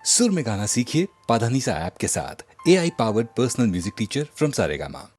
सुर में गाना सीखिए पाधानीसा ऐप के साथ। AI powered personal music teacher from Saregama.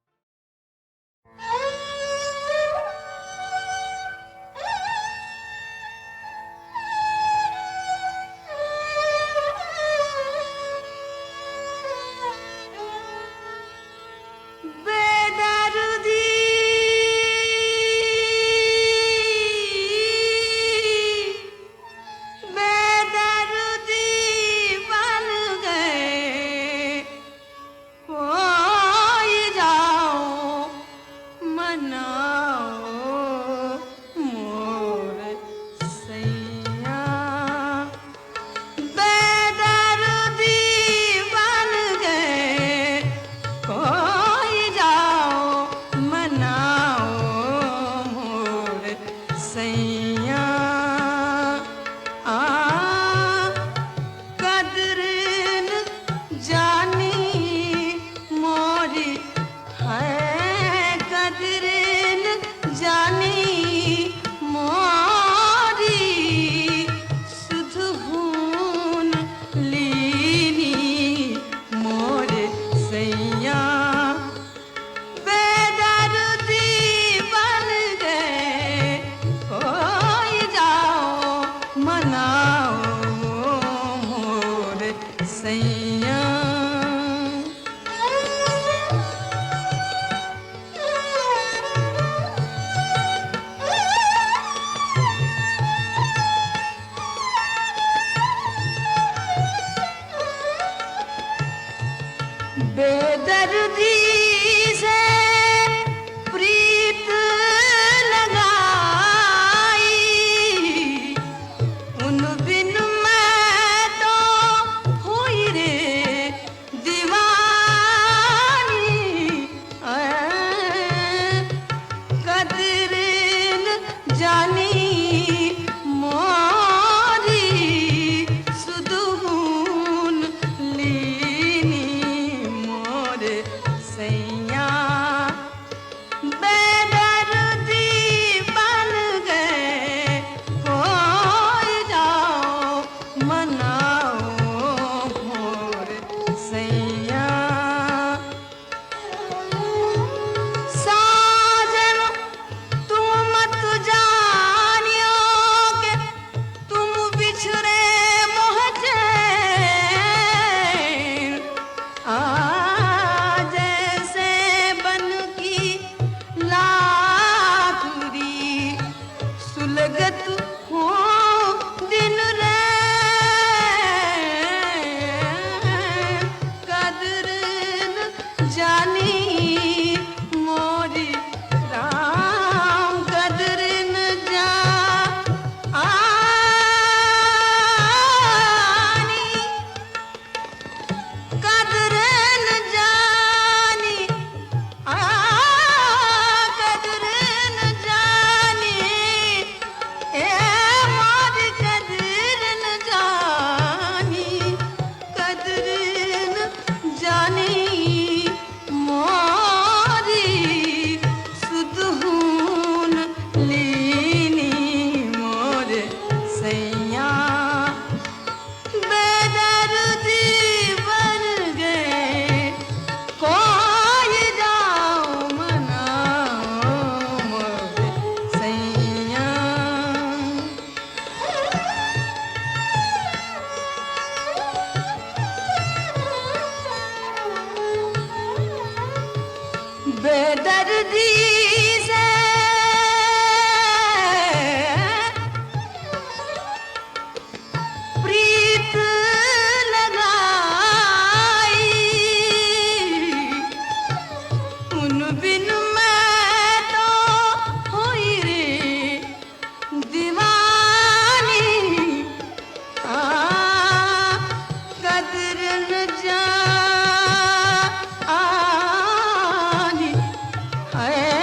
बेदर्दी से प्रीत लगाई, उन बिन मैं तो हुई रे दीवानी। कदर न जानी मोरी सुदून लीनी मोरे सैया। बेदर्दी बन गए खोई जाओ मनाओ मोरे सैया। साजन तुम मत जानियो कि तुम बिछड़े मोह चैन। जैसे बन की लाखुरी सुलगत हो दिन रैन। कदर न जानी मोरी राम, कदर न जानी, कदर न जानी, कदर न जानी, ए मोरी कदर न जानी, कदर न जानी मोरी सुदून लीनी मोरे सैया। बेदर्दी बन गए कोई जाओ मनाओ मोरे सैया। बेदर्दी से प्रीत लगाई, उन बिन मैं तो हुई रे दीवानी। कदर न जानी है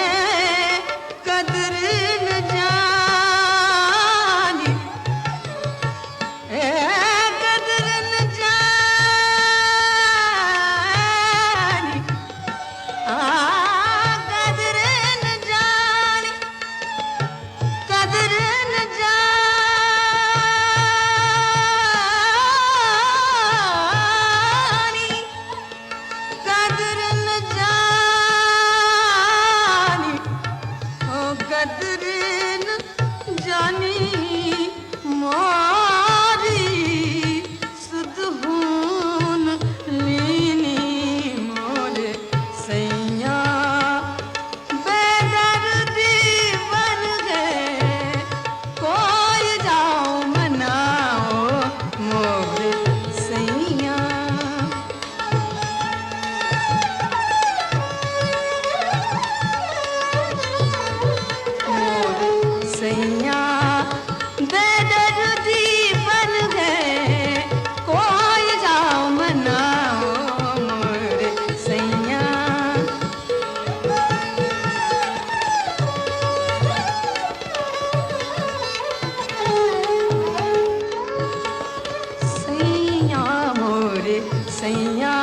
सैया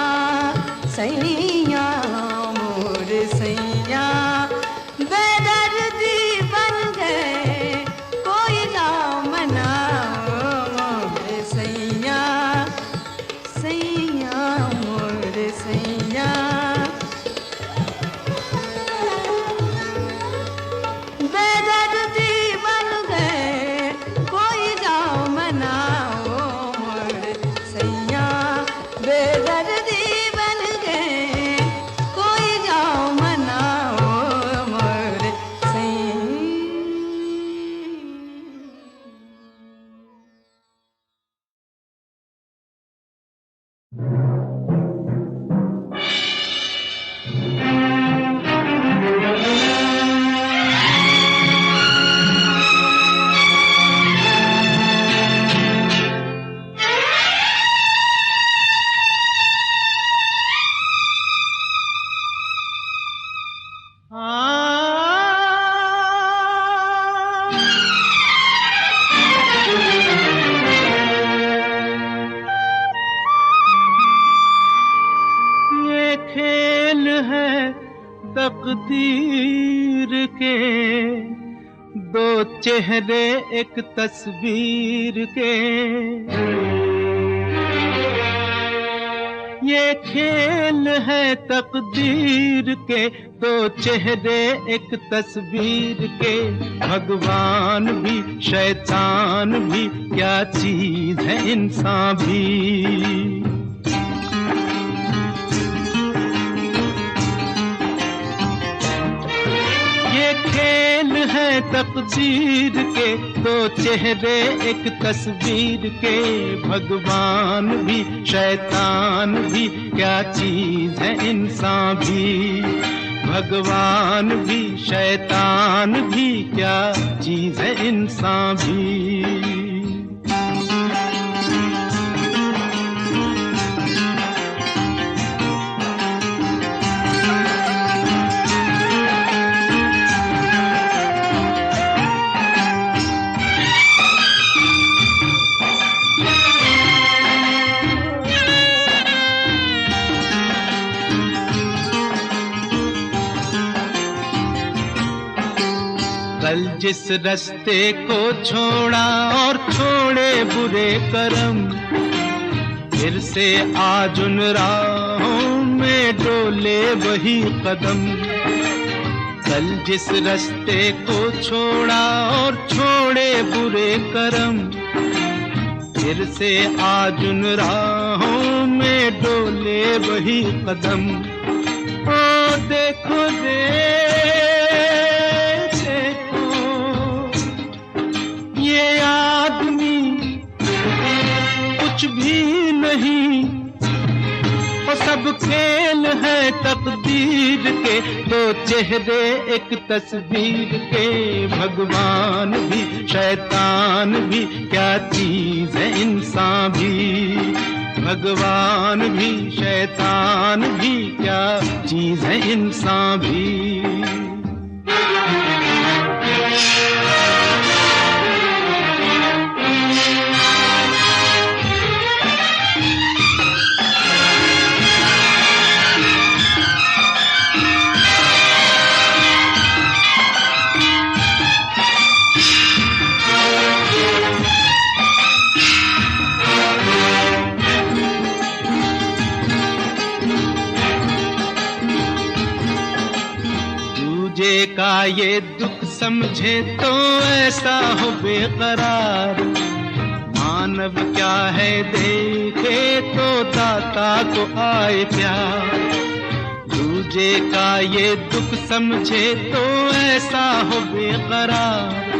सैया मोर सैया बेदर्दी बन गए कोई ना मनाओ मोर सैया सैया मोर सैया बेदर्दी बन गए कोई जाओ मनाओ मोर सैया बेदर्दी बन गए कोई जाओ मनाओ मोर सैया। ये खेल है तकदीर के, दो चेहरे एक तस्वीर के। ये खेल है तकदीर के, दो चेहरे एक तस्वीर के। भगवान भी शैतान भी क्या चीज है इंसान भी। ये खेल है तकदीर के, दो चेहरे एक तस्वीर के। भगवान भी शैतान भी क्या चीज है इंसान भी। भगवान भी शैतान भी क्या चीज है इंसान भी। कल जिस रास्ते को छोड़ा और छोड़े बुरे कर्म, फिर से आज उन राहों में डोले वही कदम। कल जिस रास्ते को छोड़ा और छोड़े बुरे कर्म, फिर से आज उन राहों में डोले वही कदम। ओ देखो ये आदमी कुछ भी नहीं, वो सब खेल है तकदीर के, दो चेहरे एक तस्वीर के। भगवान भी शैतान भी क्या चीज है इंसान भी। भगवान भी शैतान भी क्या चीज है इंसान भी। का ये दुख समझे तो ऐसा हो बेकरार। मानव क्या है देखे तो दाता को आए प्यार। दूजे का ये दुख समझे तो ऐसा हो बेकरार।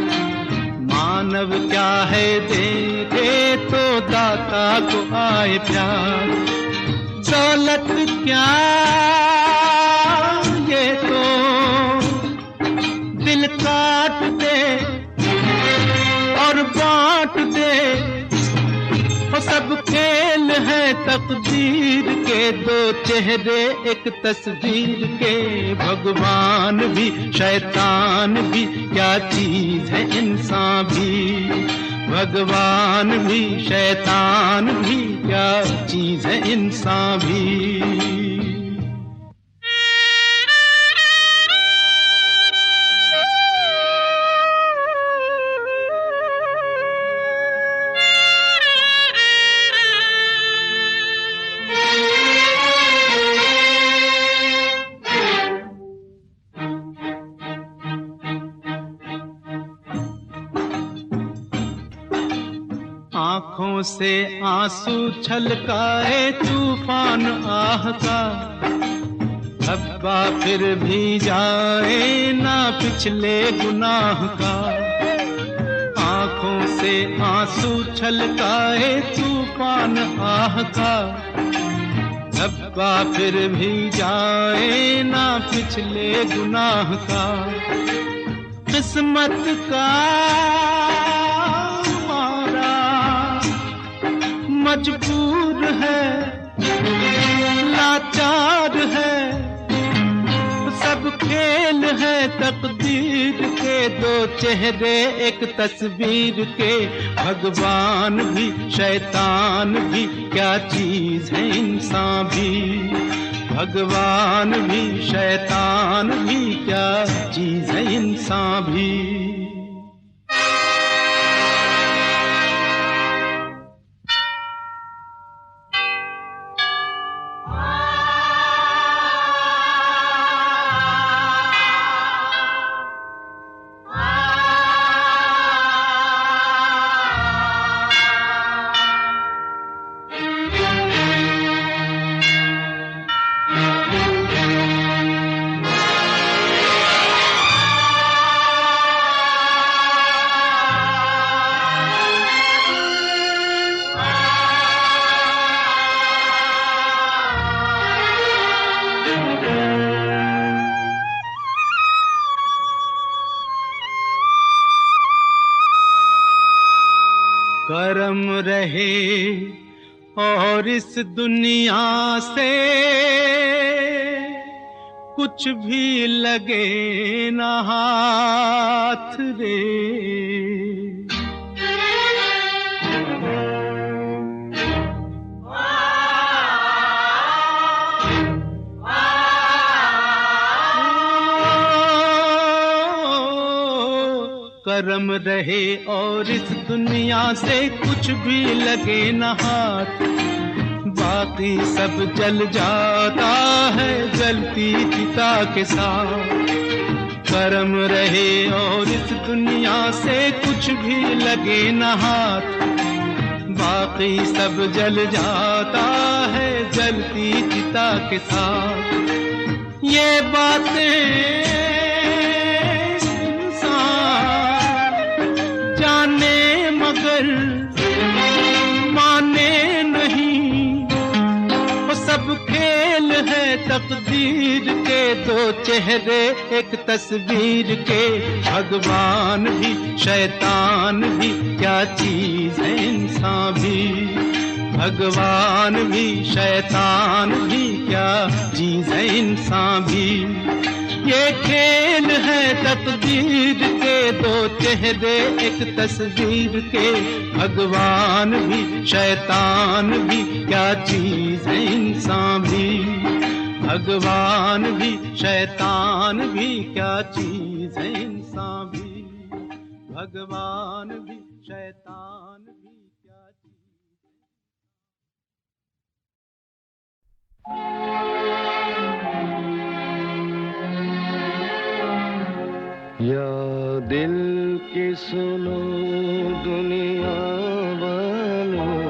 मानव क्या है देखे तो दाता को आए प्यार। दौलत क्या ये तो दिल काट दे और बांट दे। वो सब खेल है तकदीर के, दो चेहरे एक तस्वीर के। भगवान भी शैतान भी क्या चीज है इंसान भी। भगवान भी शैतान भी क्या चीज है इंसान भी। आँखों से आंसू छलकाए तूफान आह का, हब्बा फिर भी जाए ना पिछले गुनाह का। आँखों से आंसू छलकाए तूफान आह का, हब्बा फिर भी जाए ना पिछले गुनाह का। किस्मत का मजबूर है, लाचार है, सब खेल है तकदीर के, दो चेहरे एक तस्वीर के। भगवान भी शैतान भी क्या चीज है इंसान भी। भगवान भी शैतान भी क्या चीज है इंसान भी। करम रहे और इस दुनिया से कुछ भी लगे ना हाथ रे। करम रहे और इस दुनिया से कुछ भी लगे न हाथ, बाकी सब जल जाता है जलती चिता के साथ। करम रहे और इस दुनिया से कुछ भी लगे न हाथ, बाकी सब जल जाता है जलती चिता के साथ। ये बातें जाने मगर माने नहीं, वो सब खेल है तकदीर के, दो चेहरे एक तस्वीर के। भगवान भी शैतान भी क्या चीज है इंसान भी। भगवान भी शैतान भी क्या चीज है इंसान भी। ये खेल है तकदीर के, दो चेहरे एक तस्वीर के। भगवान भी शैतान भी क्या चीज है इंसान भी। भगवान भी शैतान भी क्या चीज है इंसान भी। भगवान भी शैतान भी क्या चीज या दिल की सुनो दुनिया वालों,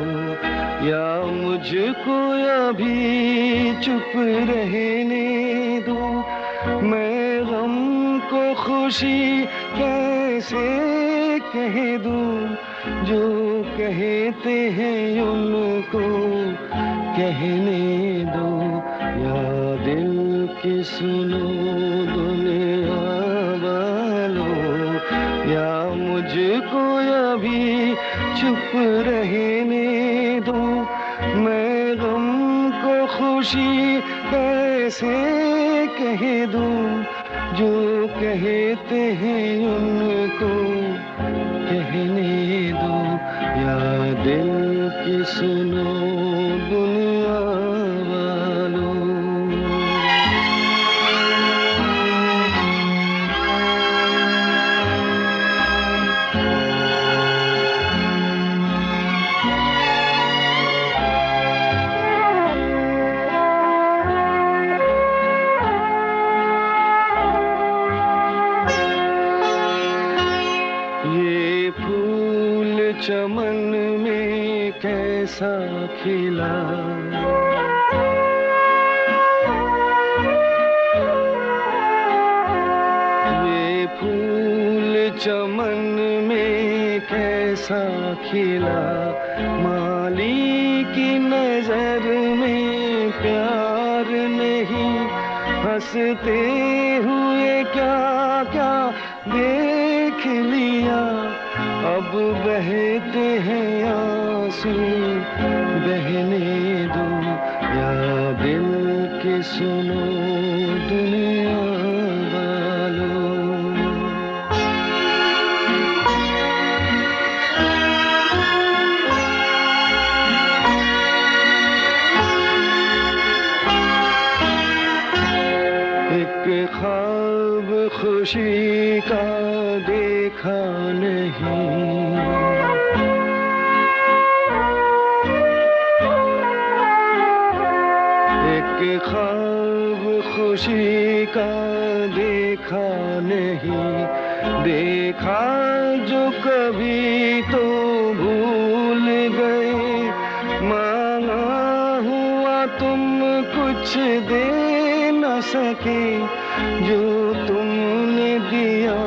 या मुझको अभी चुप रहने दो। मैं गम को खुशी कैसे कह दूं, जो कहते हैं उनको कहने दो। या दिल की सुनो दुनिया वालों, या मुझको अभी चुप रहने दो। मैं गम को खुशी कैसे कह दूं जो कहते हैं उनको कहने दो, या दिल की सुनो दुनिया वालों। चमन में कैसा खिला, ये फूल चमन में कैसा खिला, माली की नजर में प्यार नहीं, हंसते हुए क्या क्या देख लिया, अब बहते हैं आंसू बहने दो, या दिल के सुनो दुनिया वालों। एक ख्वाब खुशी का देखा नहीं, एक ख्वाब खुशी का देखा नहीं, देखा जो कभी तो भूल गए, मांगा हुआ तुम कुछ दे न सके, जो तुमने दिया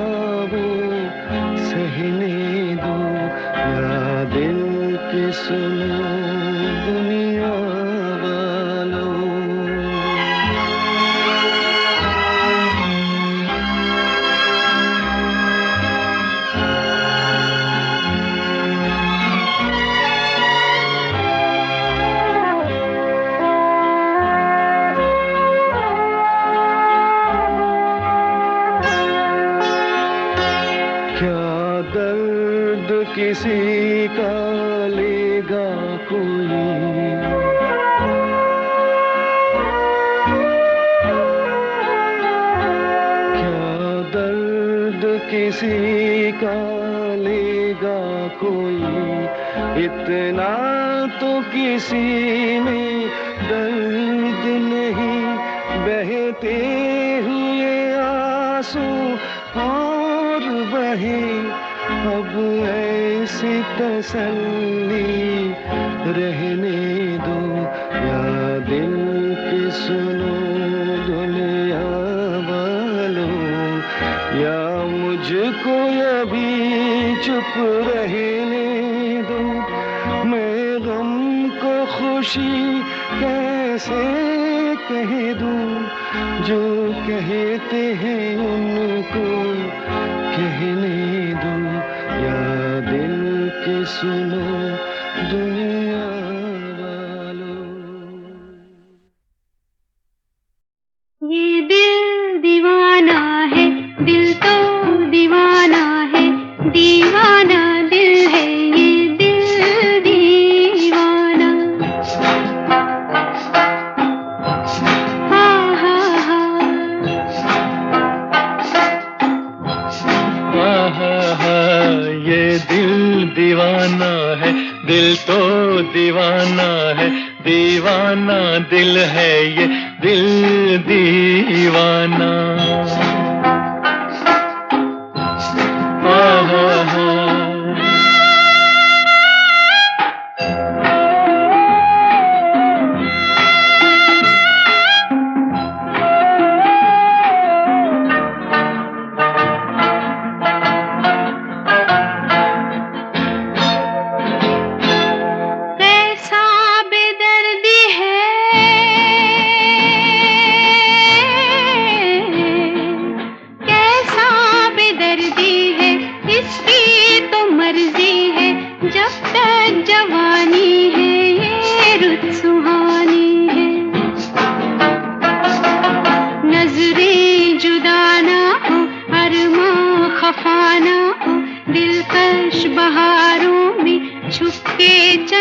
वो सहने दो, या दिल की सुनो दुनिया वालों। दर्द किसी का लेगा कोई, क्या दर्द किसी का लेगा कोई, इतना तो किसी में दर्द नहीं, बहते हुए आंसू और बहे, अब ऐसी तसल्ली रहने दो, या दिल की सुनो दुनिया वालों, या मुझको अभी चुप रहने दो, मैं गम को खुशी कैसे कह दूं, जो कहते हैं उनको कहने दो, या दिल की सुनो दुनिया वालों। ये दिल दीवाना है, दिल तो दीवाना है, दीवाना दिल है ये दिल दीवाना। हाँ हाँ हाँ, ये दिल दीवाना है, दिल तो दीवाना है, दीवाना दिल है ये दिल दीवाना।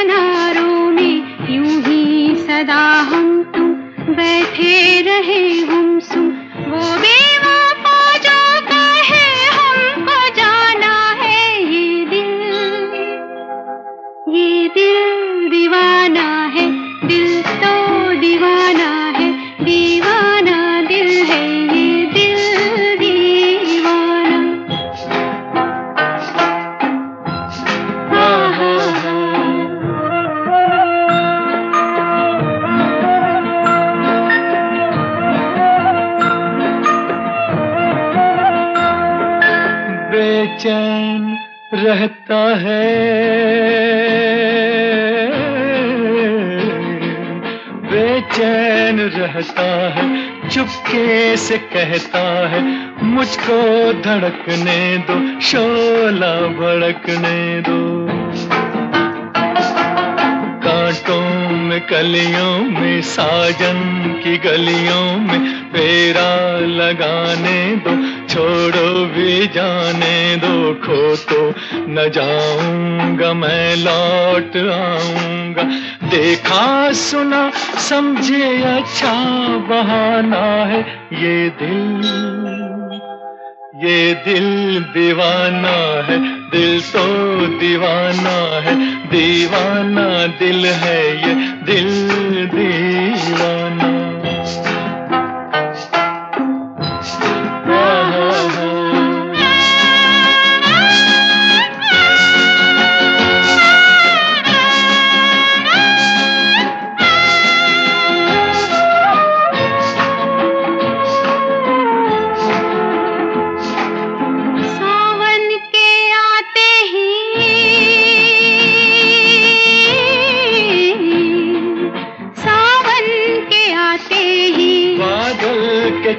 किनारों में यूं ही सदा हम तुम बैठे रहे गुमसुम। वो बेवफा जो कहे हमको जाना है, ये दिल दीवाना है, दिल तो दीवाना है, दीवाना दिल है, ये दिल दीवाना। बेचैन रहता है, बेचैन रहता है, चुपके से कहता है मुझको धड़कने दो, शोला भड़कने दो। कांटों में कलियों में साजन की गलियों में फेरा लगाने दो, छोड़ो भी जाने दो। खो तो न जाऊंगा मैं, लौट आऊंगा। देखा सुना समझे अच्छा बहाना है, ये दिल दीवाना है, दिल तो दीवाना है, दीवाना दिल है, ये दिल दीवाना।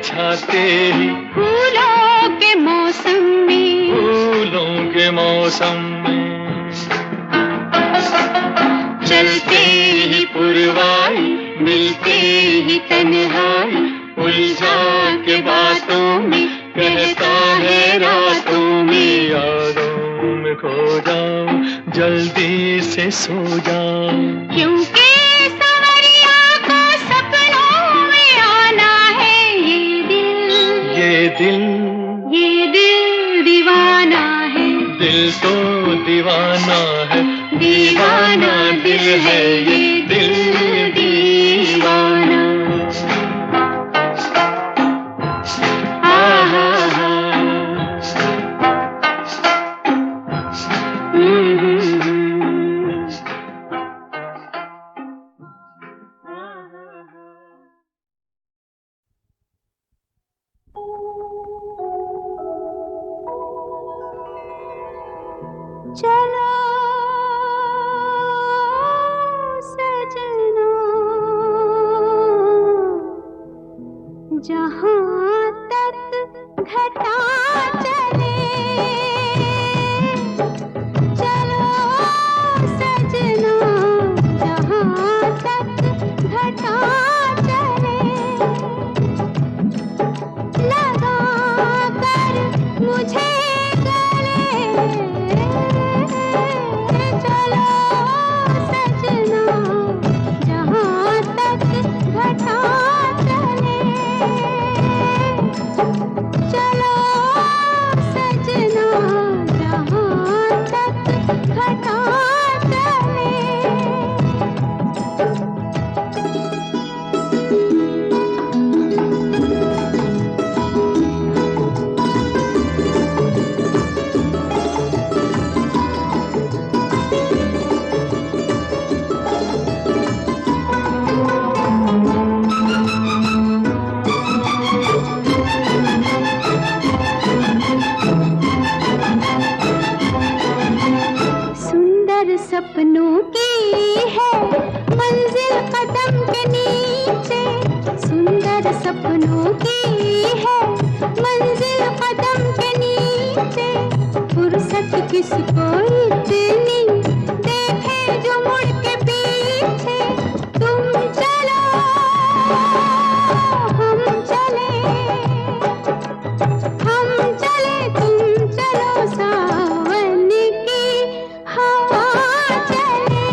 छाते ही फूलों के मौसम में, फूलों के मौसम में चलते ही पुरवाई, मिलते ही तन्हाई, उलझा के बातों में कहता है रातों में। यादों में खो जाऊं, जल्दी से सो जाऊं, क्योंकि सवरिया को सपनों में आना है, ये दिल दीवाना है, दिल तो दीवाना है, दीवाना दिल है, ये दिल दीवाना। चलो सजना, जहाँ तक घटा चले, चलो सजना, जहाँ तक घटा चले, लगा कर मुझे सपनों की है मंजिल कदम के नीचे, सुंदर सपनों की है मंजिल कदम के नीचे। फुर्सत किसको इतनी देखे जो मुड़ के पीछे। तुम चलो हम चले, हम चले तुम चलो, सावन की हवा चले।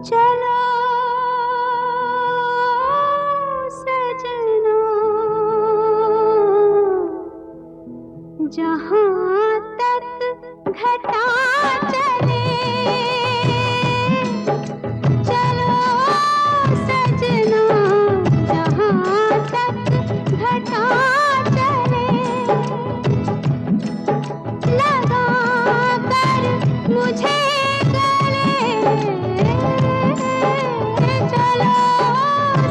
चलो सजना जहाँ तक घटा चले, चलो सजना जहाँ तक घटा चले, लगा कर मुझे गले, चलो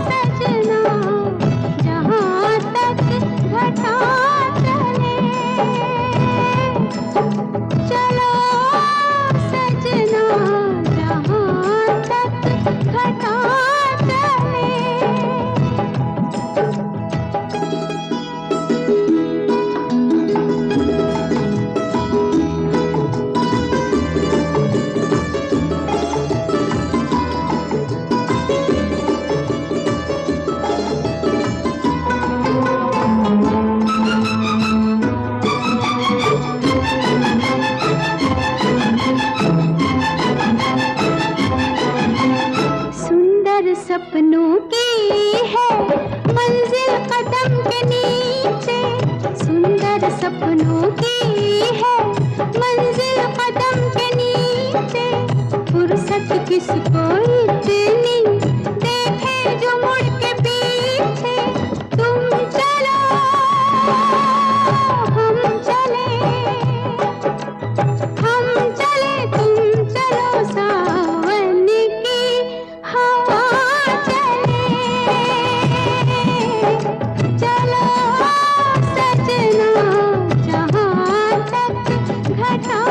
सजना जहाँ तक घटा चले, चलो सजना जहाँ तक घटा चले। सुंदर सपनों की है मंजिल कदम के नीचे, सुंदर सपनों की है मंजिल कदम के नीचे, फुर्सत किसको इतनी देखे जो मुड़ के पीछे, तुम चलो हम चले, हम चले तुम चलो, सावन की हवा चले, चलो सजना जहाँ तक घटा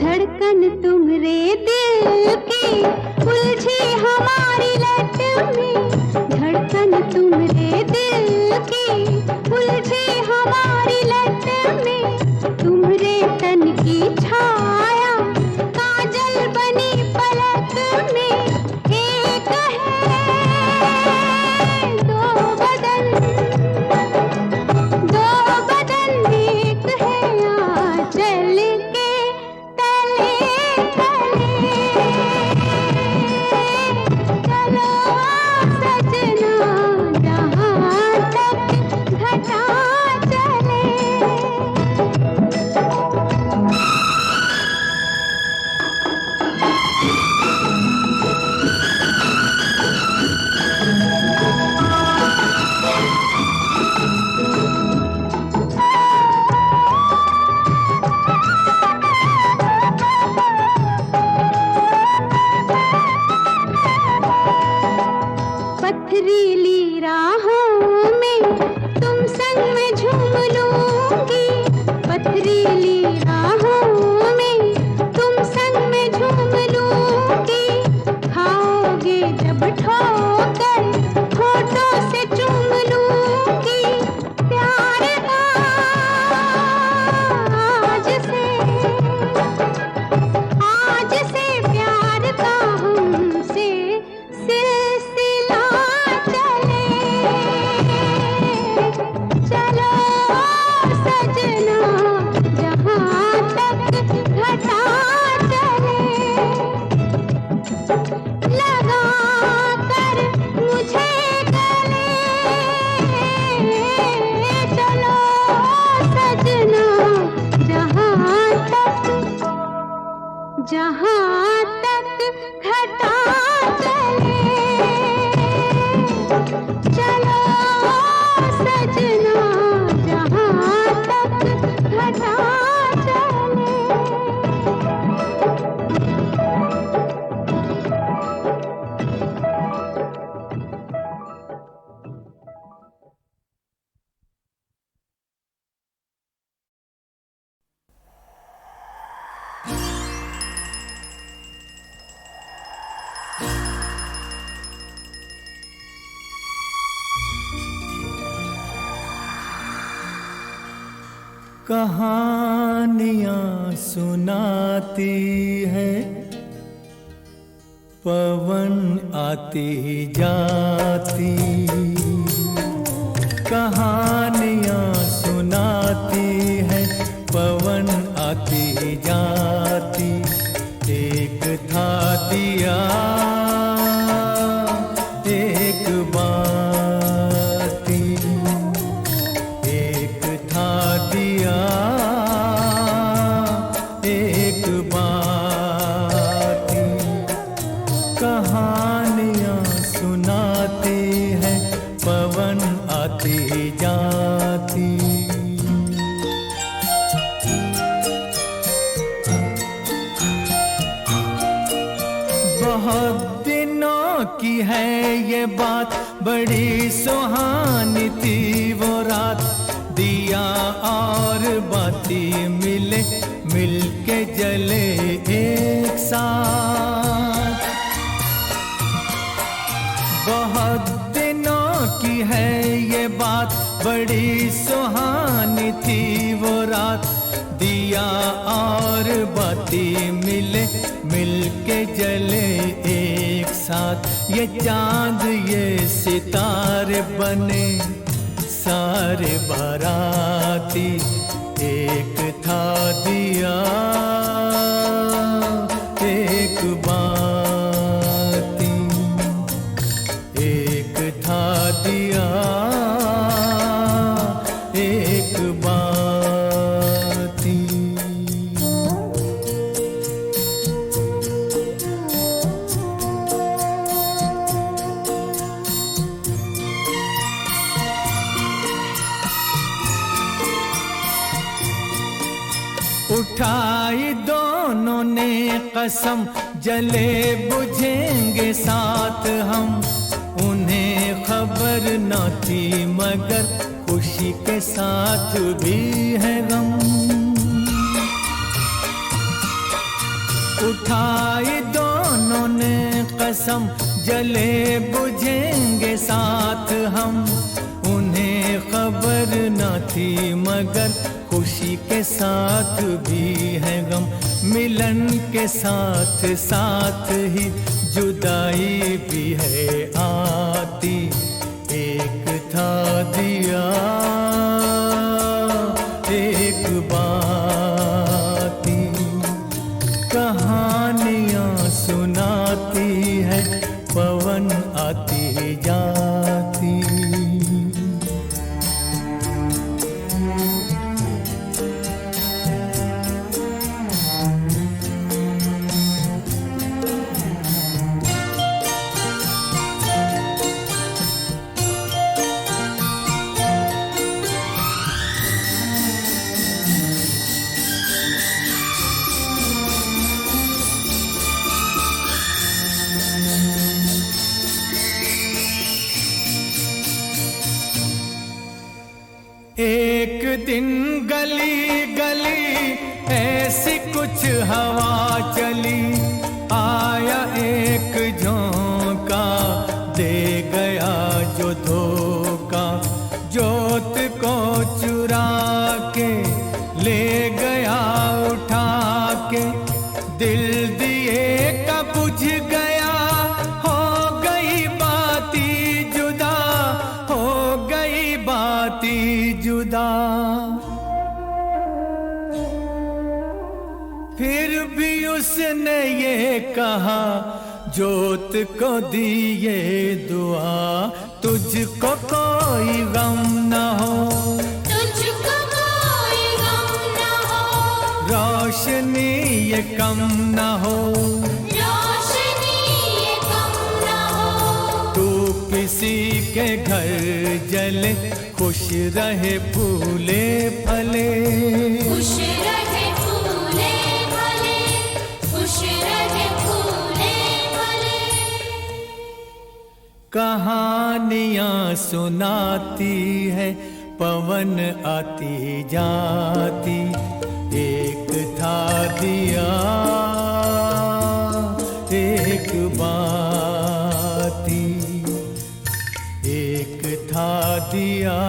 धड़कन तुम्हारे दिल की उलझी हमारी लट में, धड़कन तुम्हारे दिल की उलझी हमारी लट में, तुम्हारे तन की छाया काजल बनी पलक में, एक है दो बदन, दो बदन एक है आंचल के तले तले, चलो सजना जहाँ तक घटा चले। पथरीली राहों में तुम संग में झूम लूंगी, पथरीली राहों में तुम संग में झूम लूंगी, खाओगे जब ठोकर होठों से चूम लूंगी, प्यार आज से प्यार का हमसे सिलसिला चले, चलो सजना जहाँ तक घटा चले, लगा कर मुझे गले, चलो सजना जहाँ तक घटा चले, चलो सजना जहाँ तक घटा चले। कहानियां सुनाती है, पवन आती जाती, कहानियां सुनाती है, पवन आती जाती। एक था दिया एक बाती, एक था दिया एक बाती। कहानियां सुनाती है, पवन आती जाती। बहुत दिनों की है ये बात, बड़ी सुहानी थी वो रात। दिया और बाती मिले, मिलके जले एक साथ। बहुत दिनों की है ये बात, बड़ी सुहानी थी वो रात। दिया और बाती मिले, मिलके जले एक साथ। ये चांद ये सितारे बने सारे बाराती। एक था दिया एक बाती, एक था दिया एक बाती। उठाई दोनों ने कसम, जले बुझेंगे साथ हम। उन्हें खबर न थी मगर खुशी के साथ भी है गम। उठाई दोनों ने कसम, जले बुझेंगे साथ हम। उन्हें खबर न थी मगर खुशी के साथ भी है गम। मिलन के साथ साथ ही जुदाई भी है आती। एक था दिया एक बाती। कहानियां सुनाती है, पवन आती जाती। एक दिन गली गली ऐसी कुछ हवा चली। आया एक झोंका, दे गया जो धोखा। जोत को चुरा के ले गया उठा के। दिल दिए का बुझ गया, हो गई बाती जुदा, हो गई बाती जुदा। फिर भी उसने ये कहा, जोत को दिए दुआ, तुझको कोई गम न हो, तुझको कोई गम न हो। रोशनी ये कम न हो, रोशनी ये कम न हो। तू किसी के घर जले, खुश रहे फूले फले। खुश रहे फूले फले, खुश रहे फूले फले। कहानियां सुनाती है, पवन आती जाती। एक था दिया एक बाती, एक था दिया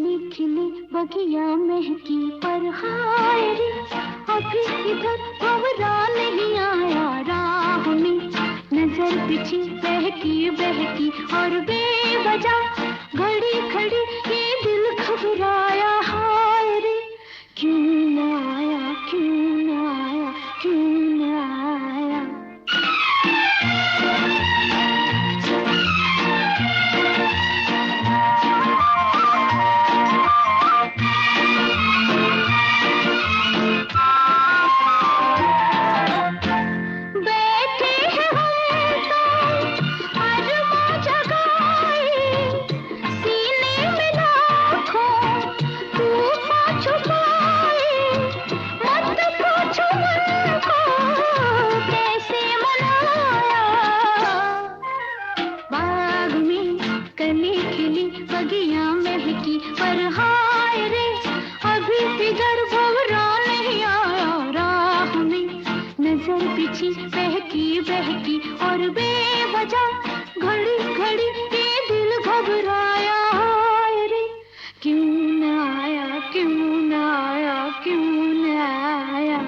खिली खिली बगिया महकी पर हाय रे अभी इधर भंवरा नहीं आया राह में नजर बिछी बहकी बहकी और बेवजह घड़ी खड़ी ये दिल घबराया हाय रे क्यों न आया क्यों न आया क्यों न आया बहकी बहकी और बेवजह घड़ी घड़ी ये दिल घबराया हाय रे क्यों न आया क्यों न आया क्यों न आया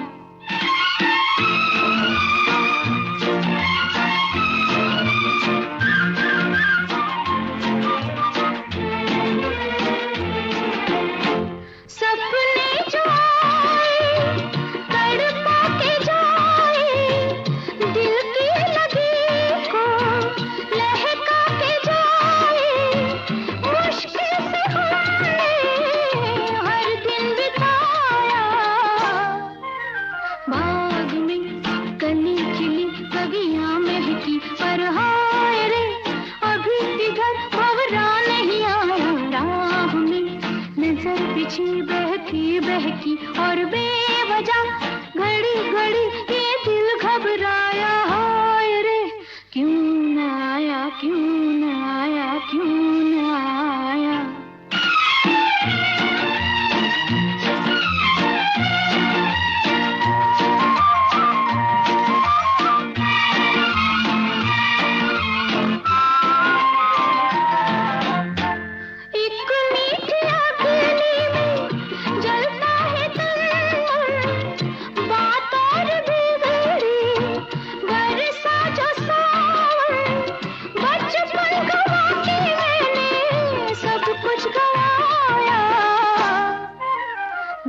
बहकी बहकी और बेवजह घड़ी घड़ी ये दिल घबराया हाय रे क्यों न आया क्यों न आया क्यों न आया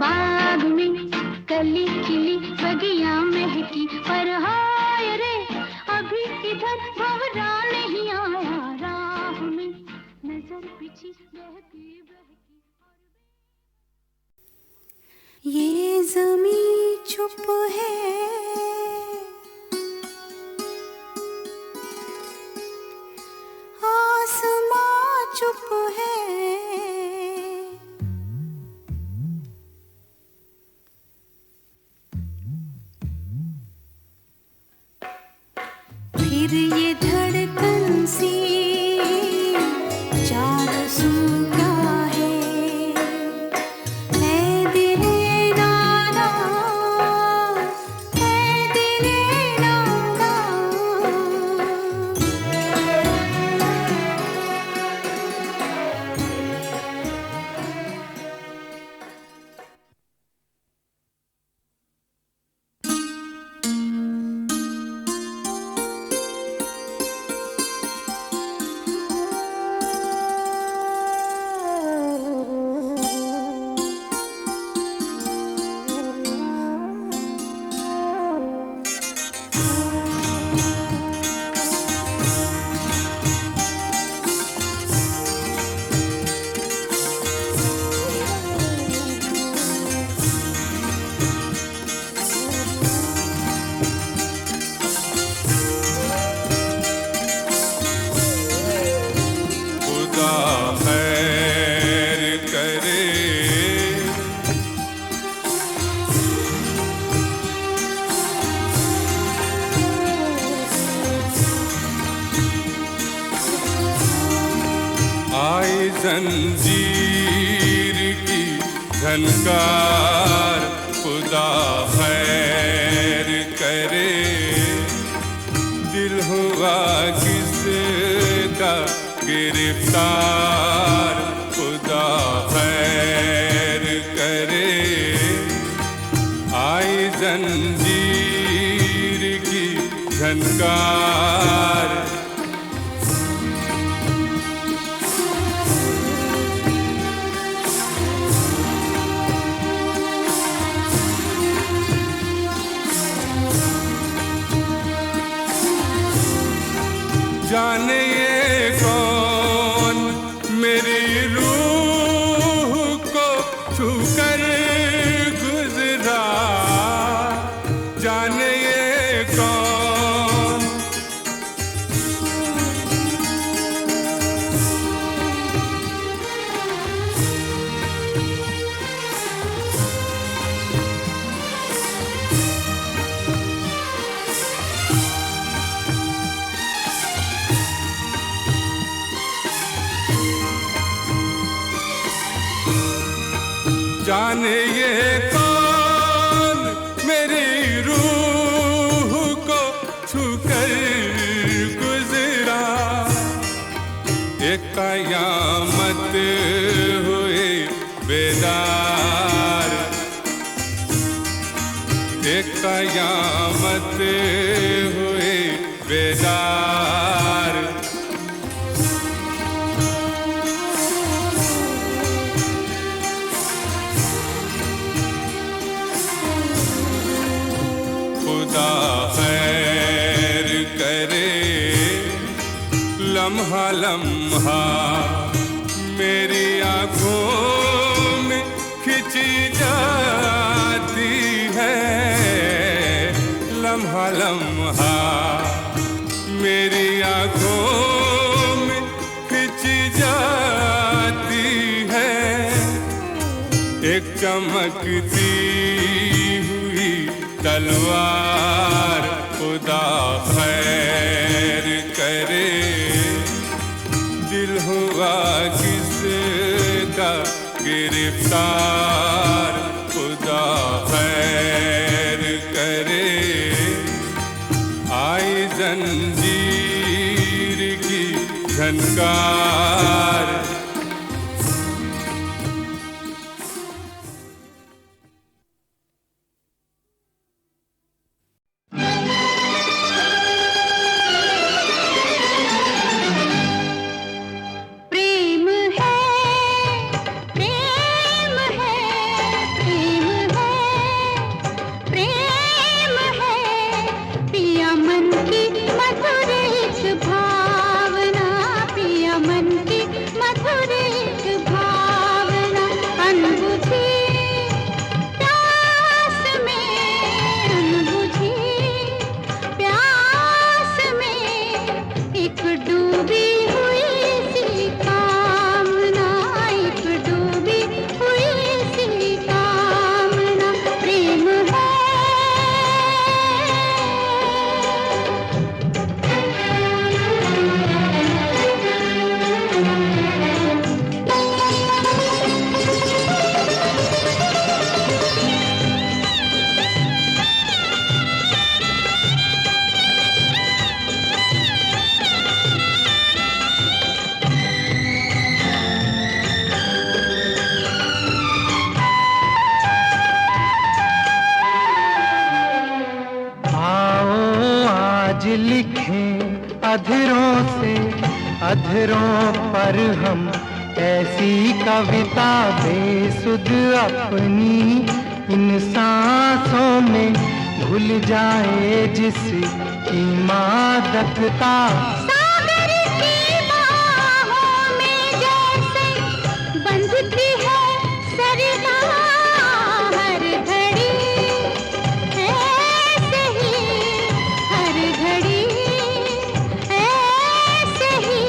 बाग में कली खिली बगिया महकी पर हाय रे अभी इधर भंवरा नहीं आया राह में नजर बिछी बहकी बहकी ये ज़मीं चुप है आसमां चुप है फिर ये धड़कन सी चारों सू क्या है दिले नाना दिले नाना जंजीर की झनकार खुदा खैर करे दिल हुआ किसका गिरफ्तार खुदा खैर झनकार। जाने ये कौन मेरी रूह को छूकर गुजरा, जाने ये कौन। जाने ये कौन मेरी रूह को छूकर गुजरा, एक कयामत हुई बेदार, एक कयामत हुई बेदार। खुदा खैर करे लम्हा लम्हा मेरी आँखों में खिंची जाती है, लम्हा लम्हा मेरी आँखों में खिंची जाती है। एक चमकती हुई तलवार, खुदा खैर करे दिल हुआ किसका गिरफ्तार, खुदा खैर करे आई जंजीर की झनकार। अधरों से अधरों पर हम ऐसी कविता बेसुध अपनी इन सांसों में भूल जाए जिसकी मादकता। सागर की बाहों में जैसे बंधती है सरिता हर घड़ी, ऐसे ही हर घड़ी, ऐसे ही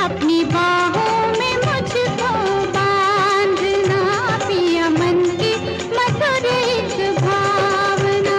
अपनी बाहों में मुझको बांधना पिया मन की मधुर एक भावना।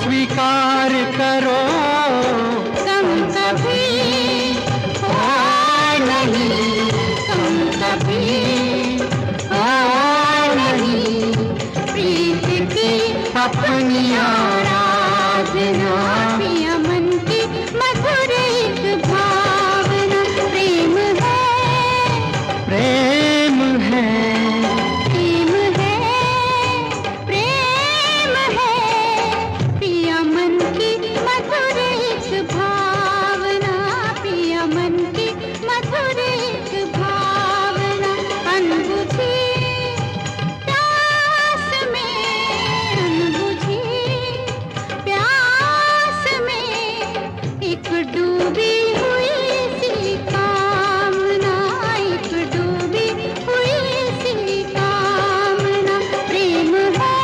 स्वीकार करो कम कभी हो नहीं, कम कभी हो नहीं, प्रीत की अपनी आराधना, पिया मन की मधुर एक भावना, प्रेम है, प्रेम है, प्रेम है, प्रेम है, पिया मन की मधुर एक भावना, पिया मन की मधुर एक भावना, अनबुझी प्यास में, अनबुझी प्यास में, एक डूबी हुई सी कामना, एक डूबी हुई सी कामना, प्रेम है।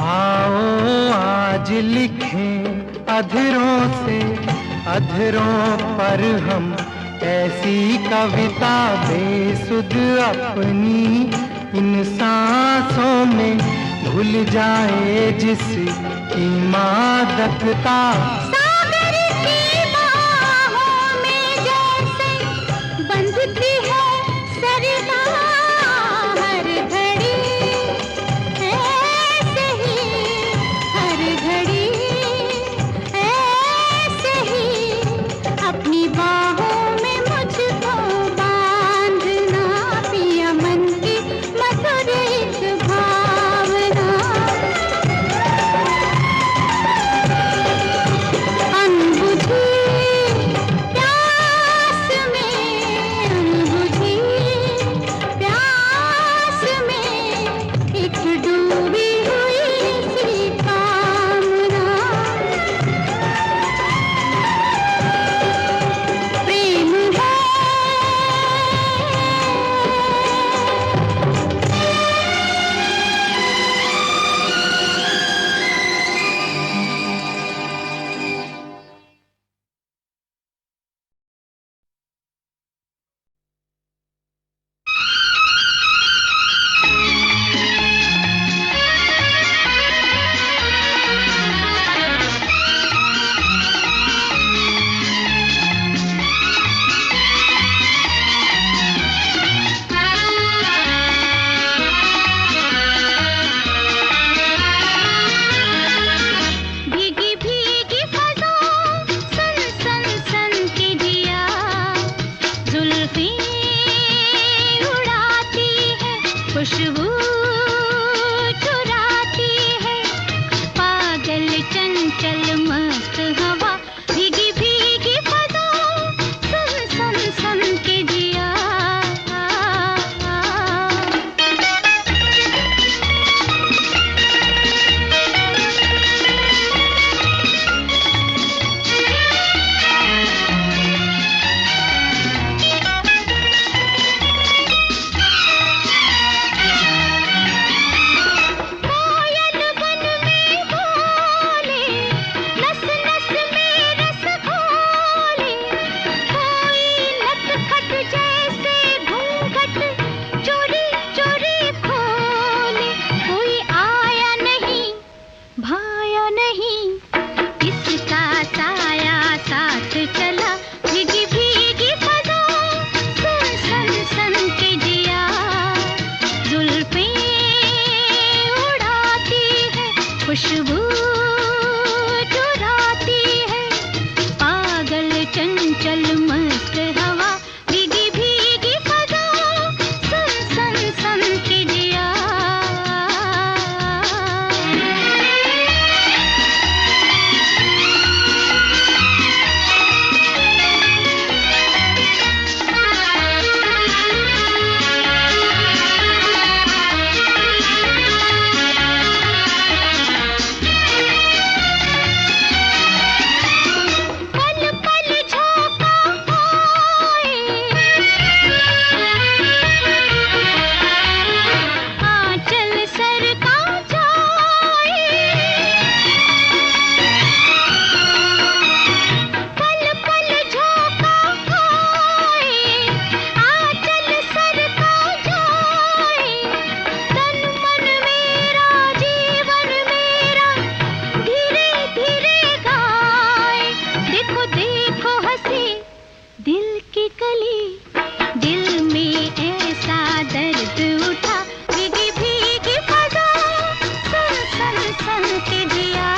आओ आज लिखें अधरों से अधरों पर हम ऐसी कविता बेसुध अपनी इन सांसों में भूल जाए जिसकी मादकता, सागर की बाहों में जैसे बंधती है सरदा, हर घड़ी ऐसे ही, हर घड़ी ऐसे ही, अपनी बाहों में मुझको बांधना, पिया मन की मधुर एक भावना, अनबुझी प्यास में, अनबुझी प्यास में, एक डूबी हुई सी कामना, प्रेम है। भीगी भीगी फज़ाओं, सन सन सन के जिया, जुल्फ़ें उड़ाती है, खुशबू चुराती है, पागल चंचल मस्त हवा, भीगी भीगी फज़ाओं, सन सन सन के जिया, कोयल बन में बोले, नस नस में रस घोले, कोई नटखट जैसे घूंघट चोरी चोरी खोले, कोई आया नहीं भाया नहीं, इसका साया साथ चला, भीगी भीगी फज़ाओं, सन सन सन के जिया, जुल्फ़ें उड़ाती है, खुशबू चुराती है, पागल चंचल मस्त हवा, भीगी भीगी फज़ाओं, सन सन सन के जिया। के जिया